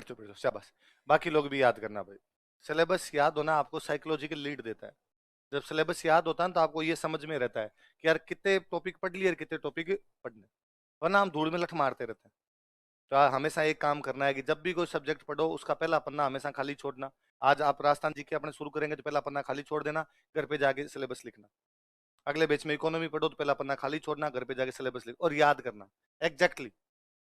बैठ जाओ, शाबाश। बाकी लोग भी याद करना भाई। सिलेबस याद होना आपको साइकोलॉजिकल लीड देता है। जब सिलेबस याद होता है ना तो आपको ये समझ में रहता है कि यार कितने टॉपिक पढ़ लिए और कितने टॉपिक पढ़ने, वरना हम धूल में लठ मारते रहते हैं। तो हमेशा एक काम करना है कि जब भी कोई सब्जेक्ट पढ़ो उसका पहला पन्ना हमेशा खाली छोड़ना। आज आप राजस्थान जी के अपने शुरू करेंगे तो पहला पन्ना खाली छोड़ देना, घर पे जाके सिलेबस लिखना। अगले बैच में इकोनॉमी पढ़ो तो पहला पन्ना खाली छोड़ना, घर पे जाके सिलेबस लिख और याद करना एग्जैक्टली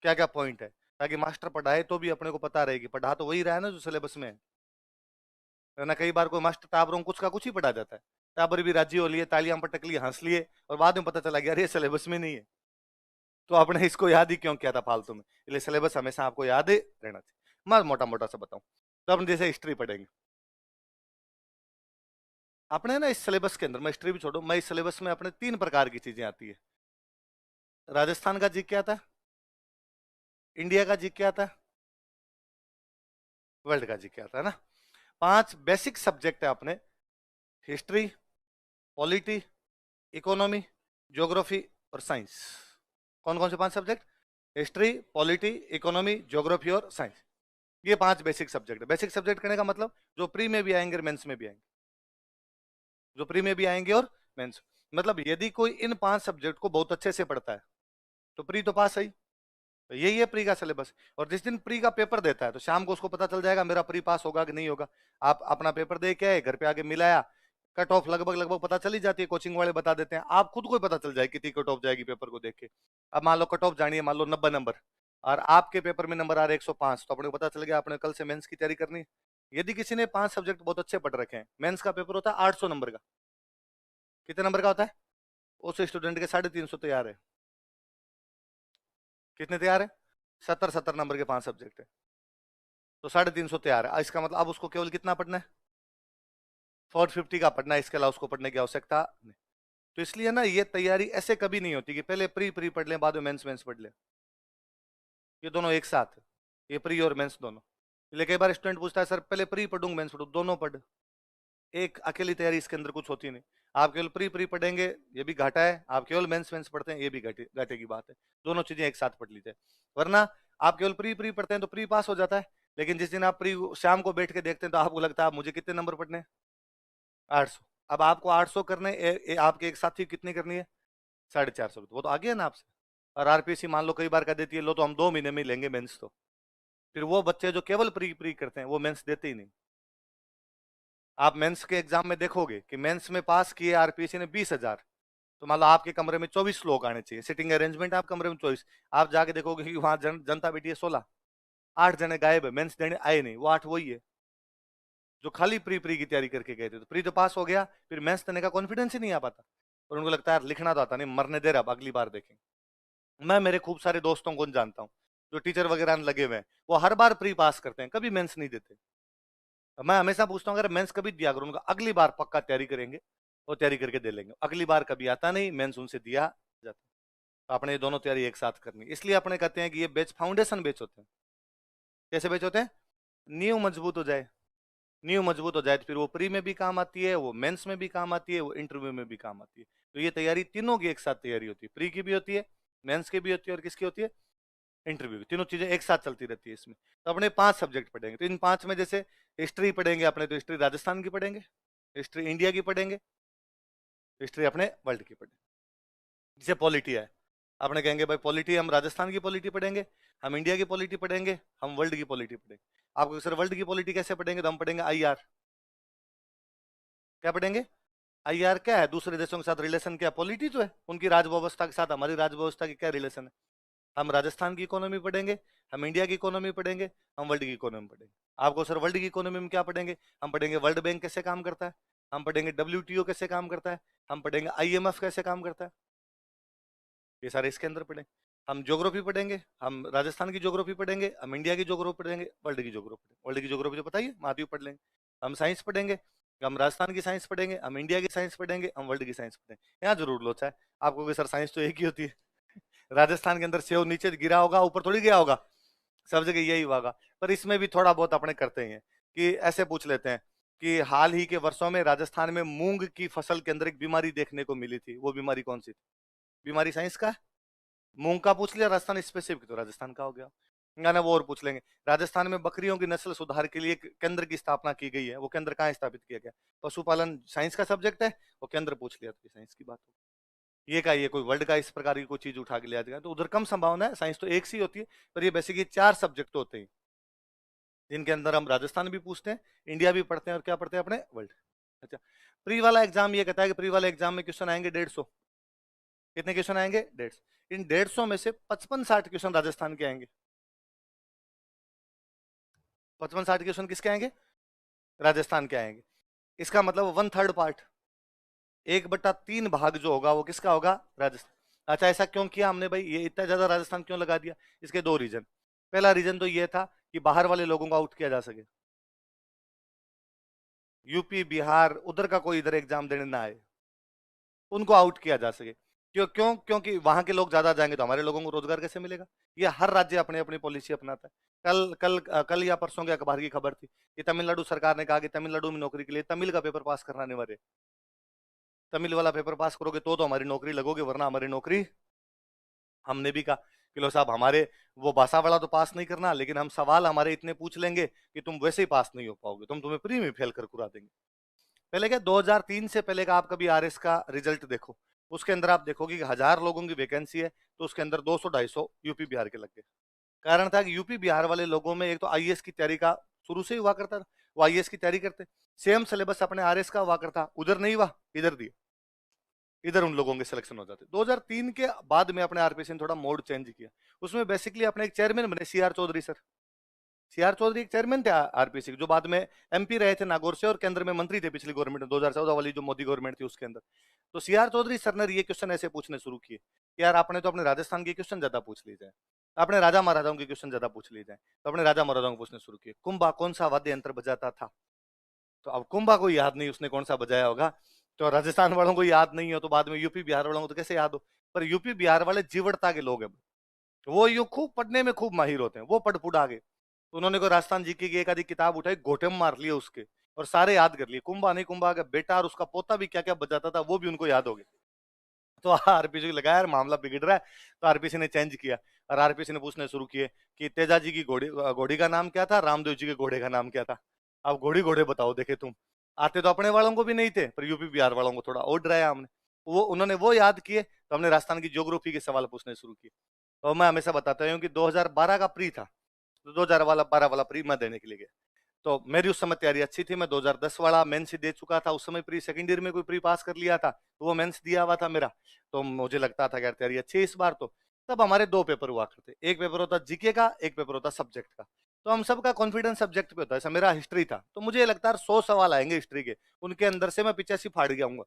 क्या क्या पॉइंट है, ताकि मास्टर पढ़ाए तो भी अपने को पता रहे कि पढ़ा तो वही रहा है ना जो सिलेबस में है ना। कई बार कोई मास्टर टाबरों कुछ का कुछ ही पढ़ा जाता है, टाबर भी राजी हो लिए, तालियां पटक लिए, हंस लिए, और बाद में पता चला गया अरे सिलेबस में नहीं है, तो आपने इसको याद ही क्यों किया था फालतू में। इसलिए सिलेबस हमेशा आपको याद रहना चाहिए। मैं मोटा मोटा सा बताऊं तो अपन जैसे हिस्ट्री पढ़ेंगे, अपने ना इस सिलेबस के अंदर, मैं हिस्ट्री भी छोड़ू, मैं इस सिलेबस में अपने 3 प्रकार की चीजें आती है। राजस्थान का जी क्या था, इंडिया का जी क्या था, वर्ल्ड का जी क्या था, है ना। 5 बेसिक सब्जेक्ट है अपने, हिस्ट्री, पॉलिटी, इकोनॉमी, ज्योग्राफी और साइंस। कौन कौन से 5 subject, history, polity, economy, geography और साइंस। ये 5 बेसिक सब्जेक्ट है। बेसिक सब्जेक्ट करने का मतलब जो प्री में भी आएंगे और मेंस में भी आएंगे, जो प्री में भी आएंगे और मेंस। मतलब यदि कोई इन 5 सब्जेक्ट को बहुत अच्छे से पढ़ता है तो प्री तो पास है। तो यही है प्री का सिलेबस। और जिस दिन प्री का पेपर देता है तो शाम को उसको पता चल जाएगा मेरा प्री पास होगा कि नहीं होगा। आप अपना पेपर दे के आए, घर पे आके मिलाया, कट ऑफ लगभग लगभग पता चली जाती है, कोचिंग वाले बता देते हैं, आप खुद को ही पता चल जाए कितनी कट ऑफ जाएगी पेपर को देख के। अब मान लो कट ऑफ जानी है, मान लो 90 नंबर, और आपके पेपर में नंबर आ रहे 105, तो अपने को पता चल गया आपने कल से मेंस की तैयारी करनी है। यदि किसी ने 5 सब्जेक्ट बहुत अच्छे पढ़ रखे हैं, मेंस का पेपर होता है 800 नंबर का। कितने नंबर का होता है, उस स्टूडेंट के 350 तैयार है। कितने तैयार है, 70 70 नंबर के 5 सब्जेक्ट है, तो 350 तैयार है। इसका मतलब अब उसको केवल कितना पढ़ना है, 450 का पढ़ना है, इसके अलावा उसको पढ़ने की आवश्यकता नहीं। तो इसलिए ना ये तैयारी ऐसे कभी नहीं होती कि पहले प्री प्री पढ़ लें बाद में मेंस मेंस पढ़ लें, ये दोनों एक साथ है, ये प्री और मेंस दोनों। इसलिए कई बार स्टूडेंट पूछता है सर पहले प्री पढ़ूंगा मेंस पढ़ूं, दोनों पढ़, एक अकेली तैयारी इसके अंदर कुछ होती नहीं। आप केवल प्री प्री पढ़ेंगे ये भी घाटा है, आप केवल मेंस मेंस पढ़ते हैं ये भी घाटे घाटे की बात है। दोनों चीजें एक साथ पढ़ लीजिए, वरना आप केवल प्री प्री पढ़ते हैं तो प्री पास हो जाता है, लेकिन जिस दिन आप प्री शाम को बैठ के देखते हैं तो आपको लगता है आप मुझे कितने नंबर पढ़ने हैं, 800। अब आपको 800 करने, आपके एक साथी कितनी करनी है, 450, वो तो आगे है ना आपसे। और आरपीसी मान लो कई बार कह देती है लो तो हम 2 महीने में ही लेंगे मेंस, तो फिर वो बच्चे जो केवल प्री प्री करते हैं वो मेंस देते ही नहीं। आप मेंस के एग्जाम में देखोगे कि मेंस में पास किए आरपीसी ने 20,000, तो मान लो आपके कमरे में 24 लोग आने चाहिए, सिटिंग अरेंजमेंट आप कमरे में 24, आप जाके देखोगे कि वहां जनता बैठी है 16, 8 जने गायब है, मेंस देने आए नहीं, वो 8 वही है जो खाली प्री प्री की तैयारी करके गए थे। तो प्री तो पास हो गया, फिर मेंस देने का कॉन्फिडेंस ही नहीं आ पाता, और उनको लगता है लिखना तो आता नहीं, मरने दे रहा, अब अगली बार देखेंगे। मैं मेरे खूब सारे दोस्तों को जानता हूँ जो टीचर वगैरह लगे हुए हैं, वो हर बार प्री पास करते हैं, कभी मेंस नहीं देते। मैं हमेशा पूछता हूँ अगर मेंस कभी दिया करो उनका, अगली बार पक्का तैयारी करेंगे और तैयारी करके दे लेंगे। अगली बार कभी आता नहीं, मेंस उनसे दिया जाता। तो आपने ये दोनों तैयारी एक साथ करनी, इसलिए अपने कहते हैं कि ये बेच फाउंडेशन बेच होते हैं। कैसे बेच होते हैं, नींव मजबूत हो जाए, नींव मजबूत हो जाए तो फिर वो प्री में भी काम आती है, वो मेंस में भी काम आती है, वो इंटरव्यू में भी काम आती है। तो ये तैयारी तीनों की एक साथ तैयारी होती है, प्री की भी होती है, मेंस की भी होती है, और किसकी होती है, इंटरव्यू की। तीनों चीजें एक साथ चलती रहती है इसमें। तो अपने 5 सब्जेक्ट पढ़ेंगे, तो इन 5 में जैसे हिस्ट्री पढ़ेंगे अपने, तो हिस्ट्री राजस्थान की पढ़ेंगे, हिस्ट्री इंडिया की पढ़ेंगे, हिस्ट्री अपने वर्ल्ड की पढ़ेंगे। जैसे पॉलिटी है, अपने कहेंगे भाई पॉलिटी हम राजस्थान की पॉलिटी पढ़ेंगे, हम इंडिया की पॉलिटी पढ़ेंगे, हम वर्ल्ड की पॉलिटी पढ़ेंगे। आपको सर वर्ल्ड की पॉलिटी कैसे पढ़ेंगे, तो हम पढ़ेंगे आईआर। क्या पढ़ेंगे, आईआर क्या है, दूसरे देशों के साथ रिलेशन क्या, पॉलिटी तो है, उनकी राज व्यवस्था के साथ हमारी राज व्यवस्था की क्या रिलेशन है। हम राजस्थान की इकोनॉमी पढ़ेंगे, हम इंडिया की इकोनॉमी पढ़ेंगे, हम वर्ल्ड की इकोनॉमी पढ़ेंगे। आपको सर वर्ल्ड की इकोनॉमी में क्या पढ़ेंगे, हम पढ़ेंगे वर्ल्ड बैंक कैसे काम करता है, हम पढ़ेंगे डब्ल्यूटीओ कैसे काम करता है, हम पढ़ेंगे आईएमएफ कैसे काम करता है, ये सारे इसके अंदर पढ़ेंगे। हम ज्योग्राफी पढ़ेंगे, हम राजस्थान की ज्योग्राफी पढ़ेंगे, हम इंडिया की ज्योग्राफी पढ़ेंगे, वर्ल्ड की ज्योग्राफी पढ़ेंगे। वर्ल्ड की ज्योग्राफी तो बताइए महाद्वीप पढ़ लेंगे। हम साइंस पढ़ेंगे, हम राजस्थान की साइंस पढ़ेंगे, हम इंडिया की साइंस पढ़ेंगे, हम वर्ल्ड की साइंस पढ़ेंगे। यहाँ जरूर लोचा है आपको कि सर साइंस तो एक ही होती है। राजस्थान के अंदर सेव नीचे गिरा होगा ऊपर थोड़ी गया होगा, सब जगह यही होगा। पर इसमें भी थोड़ा बहुत अपने करते हैं कि ऐसे पूछ लेते हैं कि हाल ही के वर्षों में राजस्थान में मूंग की फसल के अंदर एक बीमारी देखने को मिली थी, वो बीमारी कौन सी थी। बीमारी साइंस का है, मूंग का पूछ लिया राजस्थान स्पेसिफिक तो राजस्थान का हो गया। ना वो और पूछ लेंगे राजस्थान में बकरियों की नस्ल सुधार के लिए एक केंद्र की स्थापना की गई है, वो केंद्र कहाँ स्थापित किया गया? पशुपालन साइंस का सब्जेक्ट है, वो केंद्र पूछ लिया तो साइंस की बात हो। ये का ये कोई वर्ल्ड का इस प्रकार की कोई चीज उठा के लिया जाएगा, तो उधर कम संभावना है। साइंस तो एक सी होती है, पर ये बेसिकली 4 सब्जेक्ट होते हैं जिनके अंदर हम राजस्थान भी पूछते हैं, इंडिया भी पढ़ते हैं और क्या पढ़ते हैं अपने वर्ल्ड। अच्छा, प्री वाला एग्जाम ये कहता है कि प्री वाले एग्जाम में क्वेश्चन आएंगे 150। कितने क्वेश्चन आएंगे? 150। इन 150 में से 55-60 क्वेश्चन राजस्थान के आएंगे। 55-60 क्वेश्चन किसके आएंगे? राजस्थान के आएंगे। इसका मतलब 1/3 पार्ट, 1/3 भाग जो होगा वो किसका होगा? राजस्थान। अच्छा, ऐसा क्यों किया हमने भाई, ये इतना ज्यादा राजस्थान क्यों लगा दिया? इसके 2 रीजन। पहला रीजन तो ये था कि बाहर वाले लोगों को आउट किया जा सके, यूपी बिहार उधर का कोई इधर एग्जाम देने ना आए, उनको आउट किया जा सके। क्यों क्यों? क्योंकि वहां के लोग ज्यादा जाएंगे तो हमारे लोगों को रोजगार कैसे मिलेगा? ये हर राज्य अपनी अपनी पॉलिसी अपनाता है। कल या परसों के अखबार की खबर थी कि तमिलनाडु सरकार ने कहा कि तमिलनाडु में नौकरी के लिए तमिल का पेपर पास करना अनिवार्य है। तमिल वाला पेपर पास करोगे तो हमारी नौकरी लगोगे, वरना हमारी नौकरी। हमने भी कहा कि लो साहब, हमारे वो भाषा वाला तो पास नहीं करना, लेकिन हम सवाल हमारे इतने पूछ लेंगे कि तुम वैसे ही पास नहीं हो पाओगे, तुम्हें प्री में फेल कर कुरा देंगे। पहले क्या, 2003 से पहले का आप कभी आरएस का रिजल्ट देखो, उसके अंदर आप देखोगे कि 1000 लोगों की वैकेंसी है तो उसके अंदर 200-250 यूपी बिहार के लग गए। कारण था कि यूपी बिहार वाले लोगों में एक तो आईएएस की तैयारी का शुरू से ही हुआ करता था, वो आईएएस की तैयारी करते, सेम सिलेबस अपने आरएस का हुआ करता, उधर नहीं हुआ, इधर दिया, इधर उन लोगों के सिलेक्शन हो जाते। 2003 के बाद में अपने आरपीसी ने थोड़ा मोड चेंज किया, उसमें बेसिकली अपने एक चेयरमैन बने CR Chaudhary sir. CR Chaudhary एक चेयरमैन थे आरपीसी के, जो बाद में एमपी रहे थे नागौर से और केंद्र में मंत्री थे पिछली गवर्नमेंट में, 2014 वाली जो मोदी गवर्नमेंट थी उसके अंदर। तो सीआर चौधरी सर ने ये क्वेश्चन ऐसे पूछने शुरू किए कि यार आपने तो अपने राजस्थान के क्वेश्चन ज्यादा पूछ ली जाए, अपने राजा महाराजाओं के क्वेश्चन ज्यादा पूछ लिए जाए। तो अपने राजा महाराजाओं को पूछने शुरू किए, कुंभा कौन सा वाद्य यंत्र बजाता था? तो अब कुंभा को याद नहीं उसने कौन सा बजाया होगा, तो राजस्थान वालों को याद नहीं हो तो बाद में यूपी बिहार वालों को तो कैसे याद हो? पर यूपी बिहार वाले जीवड़ता के लोग हैं, वो यूं खूब पढ़ने में खूब माहिर होते हैं, वो पढ़ पुढ़ा गए। तो उन्होंने को राजस्थान जीके की एक आधी किताब उठाई, घोटे में मार लिए उसके, और सारे याद कर लिए, कुंभा नहीं कुंभा का बेटा और उसका पोता भी क्या क्या बजाता था वो भी उनको याद हो गया। तो आरपीसी को लगा यार मामला बिगड़ रहा है, तो आरपीसी ने चेंज किया और आरपीसी ने पूछने शुरू किए कि तेजा जी की घोड़ी घोड़ी का नाम क्या था, रामदेव जी के घोड़े का नाम क्या था? अब घोड़ी घोड़े बताओ देखे तुम। आते तो अपने वालों को भी नहीं थे, पर यूपी बिहार वालों को थोड़ा और डराया हमने, वो उन्होंने वो याद किए, तो हमने राजस्थान की ज्योग्राफी के सवाल पूछने शुरू किए। तो मैं हमेशा बताता हूँ कि 2012 का प्री था, तो 2012 वाला प्री मैं देने के लिए गया। तो मेरी उस समय तैयारी अच्छी थी, मैं 2010 वाला मेंस ही दे चुका था, उस समय प्री सेकंड ईयर में कोई प्री पास कर लिया था, तो वो मेंस दिया हुआ था मेरा। तो मुझे लगता था कि यार तैयारी अच्छी है इस बार तो। तब हमारे 2 पेपर हुआ करते, एक पेपर होता जीके का, एक पेपर होता सब्जेक्ट का। तो हम सबका कॉन्फिडेंस सब्जेक्ट पे होता है, ऐसा मेरा हिस्ट्री था, तो मुझे लगता है 100 सवाल आएंगे हिस्ट्री के, उनके अंदर से मैं 85 फाड़ गया हूँ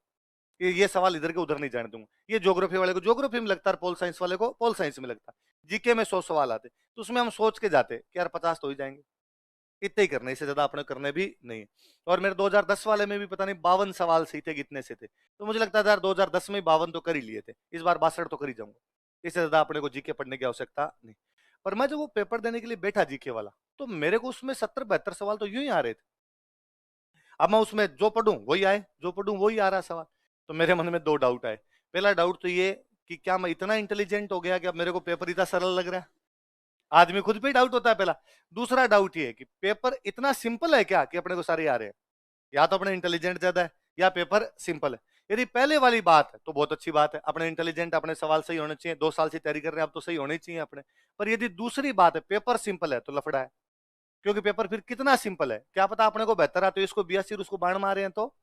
कि ये सवाल इधर के उधर नहीं जाने दूंगा। ये ज्योग्राफी वाले को ज्योग्राफी में लगता है, पोल साइंस वाले को पोल साइंस में लगता है, जीके में 100 सवाल आते, तो उसमें हम सोच के जाते कि यार 50 तो ही जाएंगे, इतने ही करने, इससे ज्यादा अपने करने भी नहीं है। और मेरे 2010 वाले में भी पता नहीं 52 सवाल सही थे कितने से थे, तो मुझे लगता था यार 2010 में 52 तो कर ही लिए थे, इस बार 62 तो कर ही जाऊंगा, इससे ज्यादा अपने को जीके पढ़ने की आवश्यकता नहीं। पर मैं जब वो पेपर देने के लिए बैठा जीके वाला, तो मेरे को उसमें 70-72 सवाल तो यूं ही आ रहे थे। अब मैं उसमें जो पढ़ूं वही आए, जो पढ़ूं वही आ रहा सवाल। तो मेरे मन में 2 डाउट आए। पहला डाउट तो ये कि क्या मैं इतना इंटेलिजेंट हो गया कि अब मेरे को पेपर इतना सरल लग रहा है? आदमी खुद पे डाउट होता है पहला। दूसरा डाउट ये है कि पेपर इतना सिंपल है क्या कि अपने को सारे आ रहे हैं? या तो अपने इंटेलिजेंट ज्यादा है या पेपर सिंपल है। यदि पहले वाली बात है तो बहुत अच्छी बात है, अपने इंटेलिजेंट, अपने सवाल सही होने चाहिए, 2 साल से तैयारी कर रहे हैं अब तो सही होने ही चाहिए अपने। पर यदि दूसरी बात है पेपर सिंपल है तो लफड़ा है, क्योंकि पेपर फिर कितना सिंपल है क्या पता अपने को बेहतर आता है, इसको 82 और उसको बाण मारे हैं तो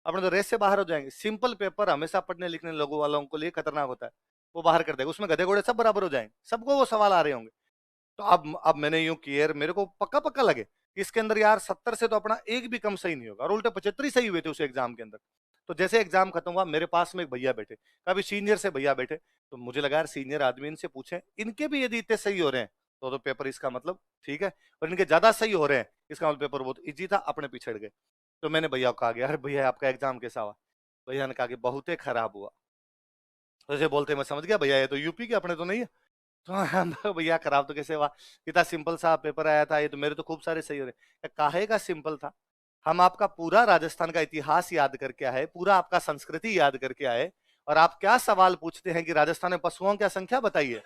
अपने तो रेस से बाहर हो जाएंगे। सिंपल पेपर हमेशा पढ़ने लिखने लोगों वालों के लिए खतरनाक होता है, वो बाहर कर देगा, उसमें गधे घोड़े सब बराबर हो जाएंगे, सबको वो सवाल आ रहे होंगे। तो अब मैंने यूं किया, मेरे को पक्का पक्का लगे कि इसके अंदर यार 70 से तो अपना एक भी कम सही नहीं होगा, और उल्टे 75 ही सही हुए थे उस एग्जाम के अंदर। तो जैसे एग्जाम खत्म हुआ, मेरे पास में एक भैया बैठे, काफी सीनियर से भैया बैठे, तो मुझे लगा यार सीनियर आदमी, इनसे पूछे, इनके भी यदि इतने सही हो रहे हैं तो पेपर इसका मतलब ठीक है, और इनके ज्यादा सही हो रहे हैं इसका मतलब पेपर बहुत इजी था, अपने पिछड़ गए। तो मैंने भैया को कहा गया, अरे भैया आपका एग्जाम कैसा हुआ? भैया ने कहा कि बहुत ही खराब हुआ। तो ऐसे बोलते मैं समझ गया भैया ये तो यूपी के, अपने तो नहीं है। तो भैया खराब तो कैसे हुआ, इतना सिंपल सा पेपर आया था, ये तो मेरे तो खूब सारे सही हो रहे। काहे का सिंपल था? हम आपका पूरा राजस्थान का इतिहास याद करके आए, पूरा आपका संस्कृति याद करके आए, और आप क्या सवाल पूछते हैं कि राजस्थान में पशुओं की संख्या बताइए।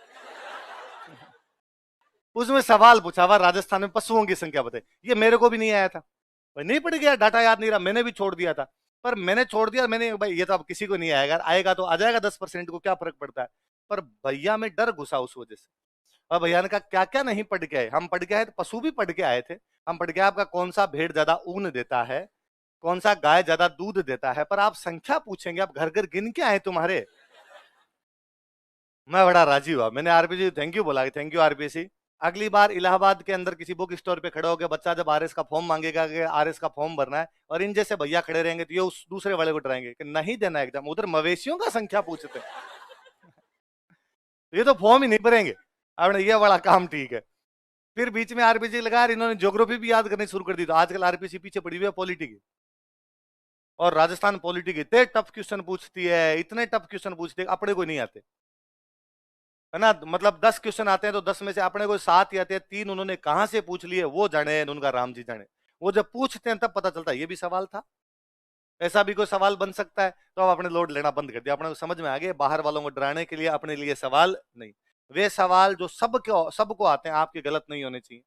उसमें सवाल पूछा हुआ राजस्थान में पशुओं की संख्या बताई, ये मेरे को भी नहीं आया था भाई, नहीं पड़ गया, डाटा याद नहीं रहा, मैंने भी छोड़ दिया था। पर मैंने छोड़ दिया, मैंने भाई ये तो अब किसी को नहीं आएगा, आएगा तो आ जाएगा 10% को क्या फर्क पड़ता है। पर भैया में डर घुसा उस वजह से। और भैया ने कहा क्या क्या नहीं पढ़ के आए, हम पढ़ के आए तो पशु भी पढ़ के आए थे, हम पढ़ के आए आपका कौन सा भेड़ ज्यादा ऊन देता है, कौन सा गाय ज्यादा दूध देता है, पर आप संख्या पूछेंगे, आप घर घर गिन के आए तुम्हारे। मैं बड़ा राजी हुआ, मैंने आरपीसी थैंक यू बोला, थैंक यू आरपीसी। अगली बार इलाहाबाद के अंदर किसी बुक स्टोर पे खड़ा होकर बच्चा जब आरएस का फॉर्म मांगेगा कि आरएस का फॉर्म भरना है, और इन जैसे भैया खड़े रहेंगे तो ये उस दूसरे वाले को डराएंगे कि नहीं देना एग्जाम, उधर मवेशियों का संख्या पूछते हैं। ये तो फॉर्म ही नहीं भरेंगे। आपने ये बड़ा काम ठीक है। फिर बीच में आरपीसी लगा, इन्होंने ज्योग्राफी भी याद करनी शुरू कर दी, तो आजकल आरपीसी पीछे पड़ी हुई है पॉलिटी की। और राजस्थान पॉलिटी के इतने टफ क्वेश्चन पूछती है, इतने टफ क्वेश्चन पूछती है, अपने को नहीं आते है ना। मतलब 10 क्वेश्चन आते हैं तो 10 में से अपने को 7 ही आते हैं, 3 उन्होंने कहां से पूछ लिए वो जाने, उनका राम जी जाने। वो जब पूछते हैं तब पता चलता है ये भी सवाल था, ऐसा भी कोई सवाल बन सकता है। तो अब आपने लोड लेना बंद कर दिया, अपने को समझ में आ गया बाहर वालों को डराने के लिए अपने लिए सवाल नहीं। वे सवाल जो सबको आते हैं आपके गलत नहीं होने चाहिए।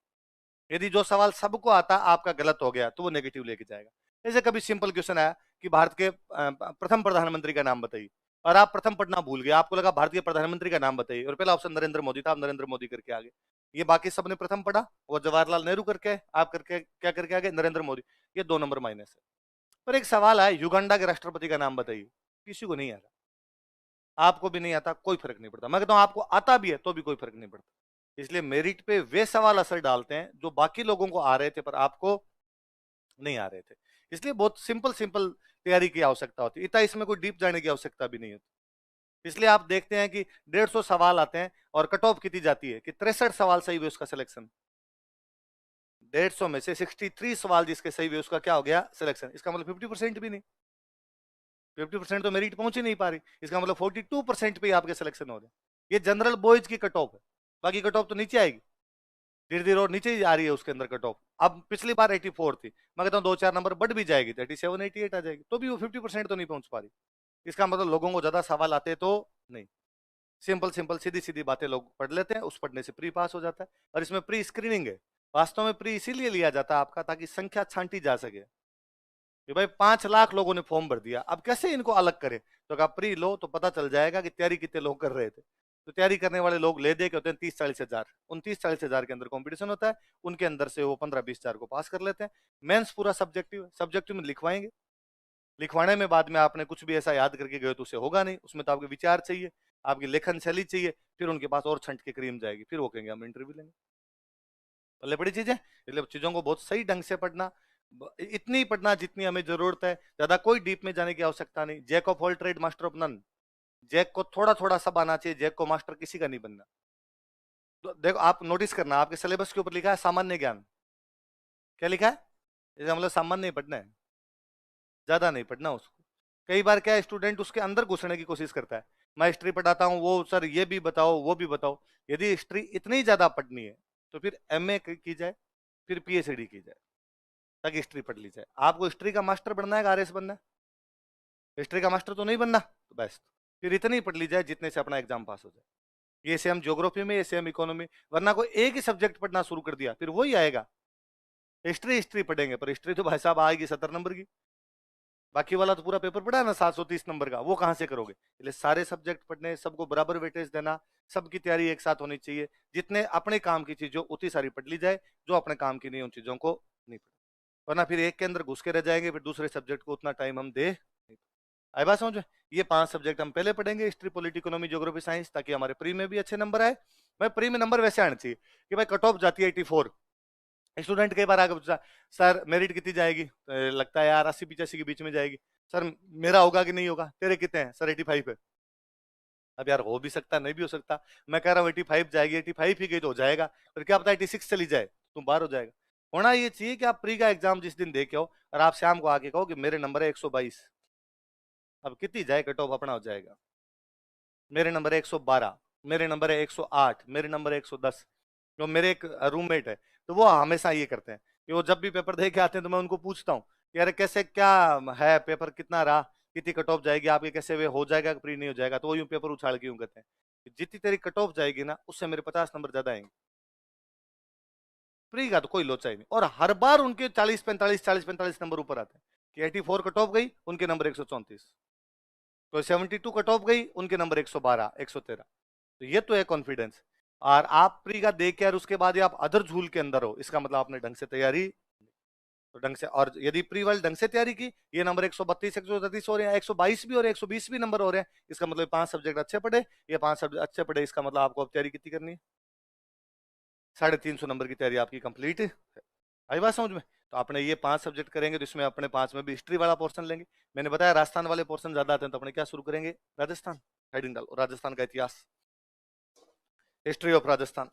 यदि जो सवाल सबको आता आपका गलत हो गया तो वो नेगेटिव लेके जाएगा। जैसे कभी सिंपल क्वेश्चन आया कि भारत के प्रथम प्रधानमंत्री का नाम बताइए, और आप प्रथम पढ़ना भूल गए, आपको लगा भारतीय प्रधानमंत्री का नाम बताइए, और पहला ऑप्शन नरेंद्र मोदी था, आप नरेंद्र मोदी करके आगे। ये बाकी सबने प्रथम पढ़ा, वो जवाहरलाल नेहरू करके, आप करके क्या करके आगे नरेंद्र मोदी, ये 2 नंबर माइनस है। पर एक सवाल आया युगांडा के राष्ट्रपति का नाम बताइए, किसी को नहीं आता, आपको भी नहीं आता, कोई फर्क नहीं पड़ता। मैं कहता हूं आपको आता भी है तो भी कोई फर्क नहीं पड़ता। इसलिए मेरिट पे वे सवाल असर डालते हैं जो बाकी लोगों को आ रहे थे पर आपको नहीं आ रहे थे। इसलिए बहुत सिंपल सिंपल तैयारी की आवश्यकता होती है, इतना इसमें कोई डीप जाने की आवश्यकता भी नहीं होती। इसलिए आप देखते हैं कि 150 सवाल आते हैं और कट ऑफ कितनी जाती है कि 63 सवाल सही हुए उसका सिलेक्शन। 150 में से 63 सवाल जिसके सही हुए उसका क्या हो गया सिलेक्शन। इसका मतलब 50% भी नहीं, 50% तो मेरिट पहुंच ही नहीं पा रही, इसका मतलब 42% पे ही आपके सिलेक्शन हो रहे हैं। ये जनरल बॉयज की कट ऑफ है, बाकी कट ऑफ तो नीचे आएगी, धीरे धीरे और नीचे ही आ रही है उसके अंदर कट ऑफ। अब पिछली बार 84 थी, मैं कहता हूँ 2-4 नंबर बढ़ भी जाएगी तो 87 88 आ जाएगी, तो भी वो 50% तो नहीं पहुंच पा रही। इसका मतलब लोगों को ज्यादा सवाल आते तो नहीं, सिंपल सिंपल सीधी सीधी बातें लोग पढ़ लेते हैं, उस पढ़ने से प्री पास हो जाता है। और इसमें प्री स्क्रीनिंग है, वास्तव में प्री इसीलिए लिया जाता है आपका ताकि संख्या छांटी जा सके कि भाई 5 लाख लोगों ने फॉर्म भर दिया, अब कैसे इनको अलग करें। तो अगर प्री लो तो पता चल जाएगा कि तैयारी कितने लोग कर रहे थे। तो तैयारी करने वाले लोग ले दे के होते हैं 30-40 हजार, उन 30-40 हजार के अंदर कंपटीशन होता है, उनके अंदर से वो 15-20 हजार को पास कर लेते हैं। मेंस पूरा सब्जेक्टिव, सब्जेक्टिव में लिखवाएंगे, लिखवाने में बाद में आपने कुछ भी ऐसा याद करके गए तो उसे होगा नहीं, उसमें तो आपके विचार चाहिए, आपकी लेखन शैली चाहिए, फिर उनके पास और छंट के क्रीम जाएगी, फिर वो कहेंगे हम इंटरव्यू लेंगे। पहले बड़ी चीज है, इसलिए चीजों को बहुत सही ढंग से पढ़ना, इतनी ही पढ़ना जितनी हमें जरूरत है, ज्यादा कोई डीप में जाने की आवश्यकता नहीं। Jack of all trade master of none, jack को थोड़ा थोड़ा सब आना चाहिए, जैक को मास्टर किसी का नहीं बनना। तो देखो आप नोटिस करना, आपके सिलेबस के ऊपर लिखा है सामान्य ज्ञान, क्या लिखा है, इसका मतलब सामान्य नहीं पढ़ना है, ज्यादा नहीं पढ़ना उसको। कई बार क्या स्टूडेंट उसके अंदर घुसने की कोशिश करता है, मैं हिस्ट्री पढ़ाता हूँ, वो सर ये भी बताओ वो भी बताओ। यदि हिस्ट्री इतनी ज्यादा पढ़नी है तो फिर एमए की जाए, फिर पीएचडी की जाए, ताकि हिस्ट्री पढ़ ली जाए। आपको हिस्ट्री का मास्टर बनना है, आरएस बनना है, हिस्ट्री का मास्टर तो नहीं बनना, तो बेस्ट फिर इतनी पढ़ ली जाए जितने से अपना एग्जाम पास हो जाए। ये सेम ज्योग्राफी में, ये सेम इकोनॉमी, वरना कोई एक ही सब्जेक्ट पढ़ना शुरू कर दिया फिर वही आएगा। हिस्ट्री हिस्ट्री पढ़ेंगे पर हिस्ट्री तो भाई साहब आएगी 70 नंबर की, बाकी वाला तो पूरा पेपर पढ़ा है ना 730 नंबर का, वो कहां से करोगे। इसलिए सारे सब्जेक्ट पढ़ने, सबको बराबर वेटेज देना, सबकी तैयारी एक साथ होनी चाहिए। जितने अपने काम की चीजों उतनी सारी पढ़ ली जाए, जो अपने काम की नहीं उन चीजों को नहीं पढ़, वरना फिर एक के अंदर घुस के रह जाएंगे, फिर दूसरे सब्जेक्ट को उतना टाइम हम दे नहीं। आई बात समझ में। ये 5 सब्जेक्ट हम पहले पढ़ेंगे, history polity economy geography science, ताकि हमारे प्री में भी अच्छे नंबर आए। भाई प्री में नंबर वैसे आने चाहिए कि भाई कट ऑफ जाती है 84, स्टूडेंट कई बार आगे पूछा सर मेरिट कितनी जाएगी, तो लगता है यार 80-85 के बीच में जाएगी। सर मेरा होगा कि नहीं होगा, तेरे कितने हैं, सर 85 है। अब यार हो भी सकता नहीं भी हो सकता, मैं कह रहा हूँ 85 जाएगी, 85 ही गई तो हो जाएगा, पर क्या पता 86 चली जाए, तुम बाहर हो जाएगा। होना ये चाहिए कि आप प्री का एग्जाम जिस दिन देखे हो और आप शाम को आके कहो कि मेरे नंबर है 122, अब कितनी जाए कट ऑफ अपना हो जाएगा। मेरे नंबर है 112, मेरे नंबर है 108, मेरे नंबर है 110। जो मेरे एक रूममेट है, तो वो हमेशा ये करते हैं कि वो जब भी पेपर दे के आते हैं तो मैं उनको पूछता हूँ कि यार कैसे क्या है पेपर, कितना रहा, कितनी कट ऑफ जाएगी आपके, कैसे वे हो जाएगा प्री नहीं हो जाएगा। तो वो यूं पेपर उछाल के यूं कहते हैं कि जितनी तेरी कट ऑफ जाएगी ना उससे मेरे 50 नंबर ज्यादा आएंगे। प्री का तो कोई लोचा ही नहीं, और हर बार उनके 40-45 नंबर ऊपर आते हैं कि 84 कट ऑफ गई, उनके नंबर 134, तो 72 कट ऑफ गई, उनके नंबर 112 113। तो ये तो है कॉन्फिडेंस। और आप प्री का दे के और उसके बाद आप अदर झूल के अंदर हो, इसका मतलब आपने ढंग से तैयारी, तो ढंग से, और यदि प्री वाले ढंग से तैयारी की, ये नंबर 132 133 हो रहे हैं, 122 भी हो रहे हैं, 120 भी नंबर हो रहे हैं, इसका मतलब 5 सब्जेक्ट अच्छे पढ़े, ये 5 सब्जेक्ट अच्छे पढ़े, इसका मतलब आपको अब तैयारी कितनी करनी है, 350 नंबर की तैयारी आपकी कंप्लीट है। आई बात समझ में? तो आपने ये 5 सब्जेक्ट करेंगे, तो इसमें अपने 5 में भी हिस्ट्री वाला पोर्शन लेंगे। मैंने बताया राजस्थान वाले पोर्शन ज्यादा आते हैं, तो अपने क्या शुरू करेंगे, राजस्थान हेडिंग डालो, राजस्थान का इतिहास, हिस्ट्री ऑफ राजस्थान।